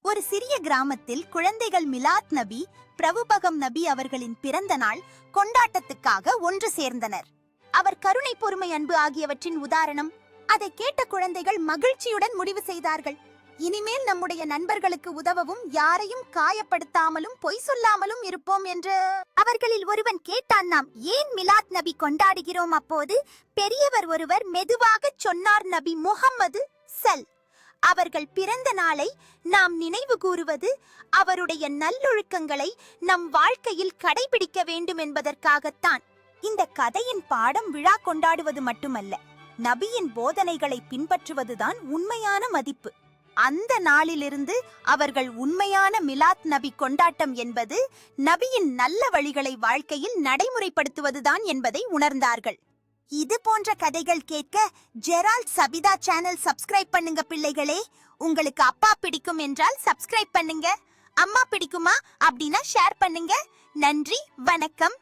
ஒரு சிறிய கிராமத்தில் குழந்தைகள் மிலாத் நபி, பிரபுபகம் நபி அவர்களின் பிறந்த நாள் கொண்டாட்டத்துக்காக ஒன்று சேர்ந்தனர். அவர் கருணை, பொறுமை, அன்பு ஆகியவற்றின் உதாரணம். அதை கேட்ட குழந்தைகள் மகிழ்ச்சியுடன் முடிவு செய்தார்கள், இனிமேல் நம்முடைய நண்பர்களுக்கு உதவவும் யாரையும் காயப்படுத்தாமலும் பொய் சொல்லாமலும் இருப்போம் என்று. அவர்களில் ஒருவன் கேட்டான், நாம் ஏன் மிலாத் நபி கொண்டாடுகிறோம்? அப்போது பெரியவர் ஒருவர் மெதுவாக சொன்னார், நபி முஹம்மது ஸல் அவர்கள் பிறந்த நாளை நாம் நினைவு கூறுவது அவருடைய நல்லொழுக்கங்களை நம் வாழ்க்கையில் கடைபிடிக்க வேண்டும் என்பதற்காகத்தான். இந்த கதையின் பாடம் விழா கொண்டாடுவது மட்டுமல்ல, நபியின் போதனைகளை பின்பற்றுவதுதான் உண்மையான மதிப்பு. அந்த நாளிலிருந்து அவர்கள் உண்மையான மிலாத் நபி கொண்டாட்டம் என்பது நபியின் நல்ல வழிகளை வாழ்க்கையில் நடைமுறைப்படுத்துவதுதான் என்பதை உணர்ந்தார்கள். இது போன்ற கதைகள் கேட்க ஜெரால்ட் சபிதா சேனல் சப்ஸ்கிரைப் பண்ணுங்க பிள்ளைகளே. உங்களுக்கு அப்பா பிடிக்கும் என்றால் சப்ஸ்கிரைப் பண்ணுங்க, அம்மா பிடிக்குமா அப்படின்னா ஷேர் பண்ணுங்க. நன்றி, வணக்கம்.